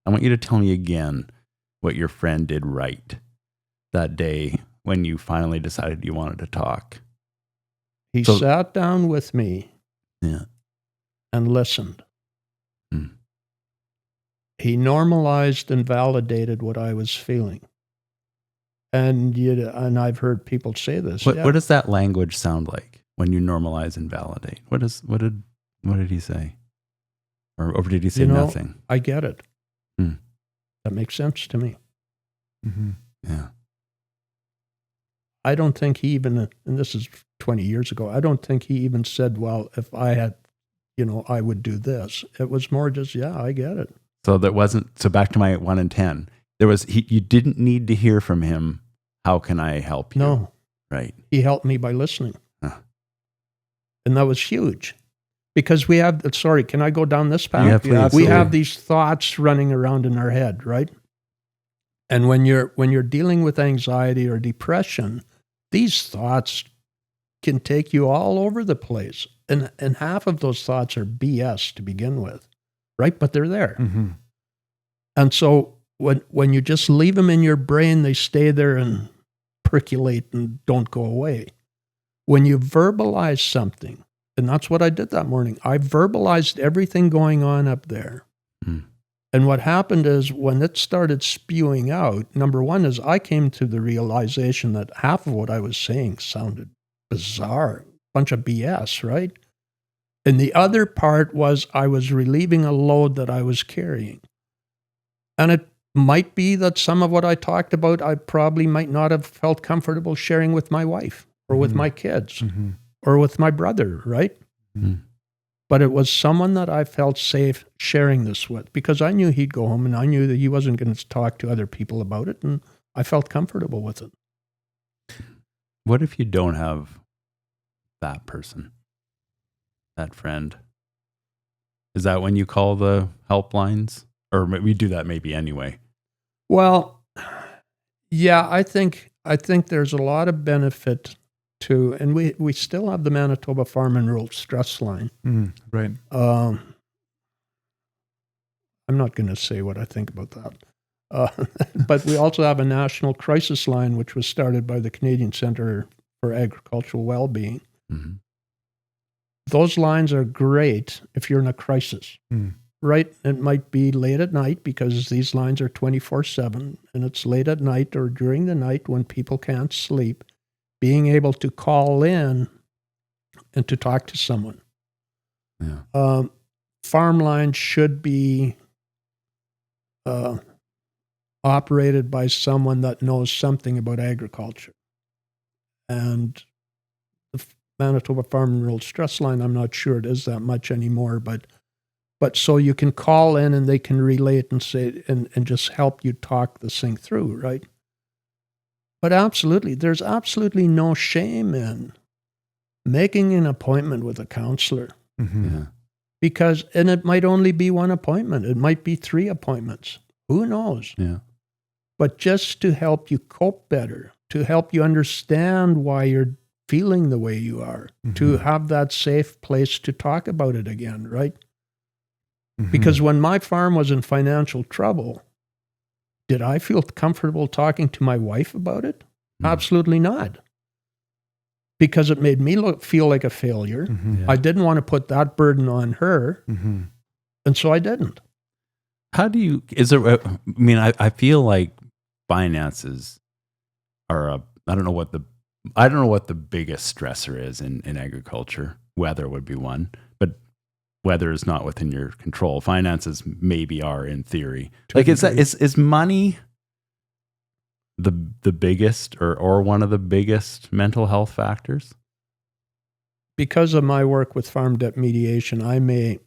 I want you to tell me again what your friend did right that day when you finally decided you wanted to talk. He sat down with me and listened. He normalized and validated what I was feeling. And I've heard people say this. What does that language sound like when you normalize and validate? What did he say? Or did he say nothing? I get it. That makes sense to me. Mm-hmm. Yeah. I don't think he even, and this is 20 years ago, I don't think he even said, well, if I had, I would do this. It was more just, I get it. So back to my 1 in 10, you didn't need to hear from him. How can I help you? No. Right. He helped me by listening. And that was huge. Because we have, can I go down this path? Yeah, we have these thoughts running around in our head, right? And when you're dealing with anxiety or depression, these thoughts can take you all over the place. And half of those thoughts are BS to begin with, right? But they're there. Mm-hmm. And so when you just leave them in your brain, they stay there and percolate and don't go away. When you verbalize something, and that's what I did that morning, I verbalized everything going on up there. And what happened is when it started spewing out, number one is I came to the realization that half of what I was saying sounded bizarre, bunch of BS, right? And the other part was I was relieving a load that I was carrying. And it might be that some of what I talked about, I probably might not have felt comfortable sharing with my wife or with my kids or with my brother, right? But it was someone that I felt safe sharing this with because I knew he'd go home and I knew that he wasn't going to talk to other people about it, and I felt comfortable with it. What if you don't have that person, that friend? Is that when you call the helplines? Or we do that maybe anyway? Well, yeah, I think there's a lot of benefit to, and we still have the Manitoba Farm and Rural Stress Line. Right. I'm not going to say what I think about that. But we also have a national crisis line, which was started by the Canadian Centre for Agricultural Wellbeing. Those lines are great if you're in a crisis, right? It might be late at night because these lines are 24/7, and it's late at night or during the night when people can't sleep. Being able to call in and to talk to someone. Farm lines should be operated by someone that knows something about agriculture. And the Manitoba Farm and Rural Stress Line, I'm not sure it is that much anymore, but so you can call in and they can relate and say and just help you talk this thing through, right? But absolutely, there's absolutely no shame in making an appointment with a counselor. Because, and it might only be one appointment. It might be 3 appointments. Who knows? Yeah. But just to help you cope better, to help you understand why you're feeling the way you are, to have that safe place to talk about it again, right? Because when my farm was in financial trouble, did I feel comfortable talking to my wife about it? Absolutely not. Because it made me feel like a failure. I didn't want to put that burden on her. And so I didn't. How do you, I feel like finances are I don't know what the biggest stressor is in agriculture. Weather would be one, but weather is not within your control. Finances maybe are in theory. Like is money the biggest or one of the biggest mental health factors? Because of my work with farm debt mediation, I may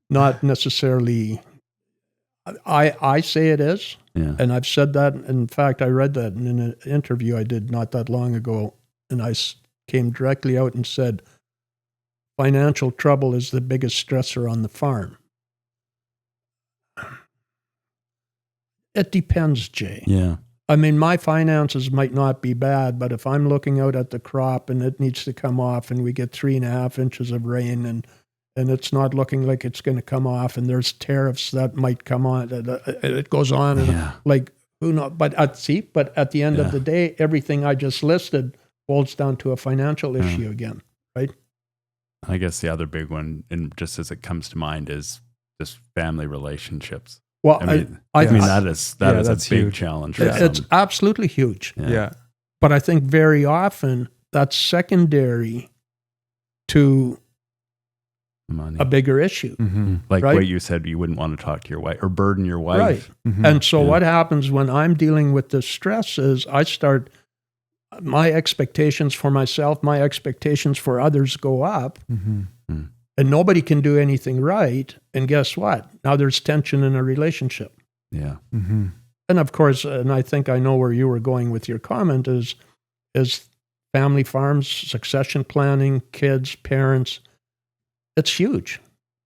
not necessarily. I say it is, and I've said that. In fact, I read that in an interview I did not that long ago, and I came directly out and said, financial trouble is the biggest stressor on the farm. It depends, Jay. Yeah. I mean, my finances might not be bad, but if I'm looking out at the crop and it needs to come off and we get 3.5 inches of rain and and it's not looking like it's going to come off, and there's tariffs that might come on. It goes on, and like, who knows? But at the end of the day, everything I just listed boils down to a financial issue again, right? I guess the other big one, and just as it comes to mind, is just family relationships. Well, I mean that is a big huge challenge. For it's some. absolutely huge. Yeah. But I think very often that's secondary to Money. a bigger issue. Mm-hmm. Like right? what you said, you wouldn't want to talk to your wife or burden your wife. Right. Mm-hmm. And so what happens when I'm dealing with the stress is my expectations for myself, my expectations for others go up, Mm-hmm. and nobody can do anything right. And guess what? Now there's tension in a relationship. Yeah. Mm-hmm. And of course, and I think I know where you were going with your comment is family farms, succession planning, kids, parents. It's huge.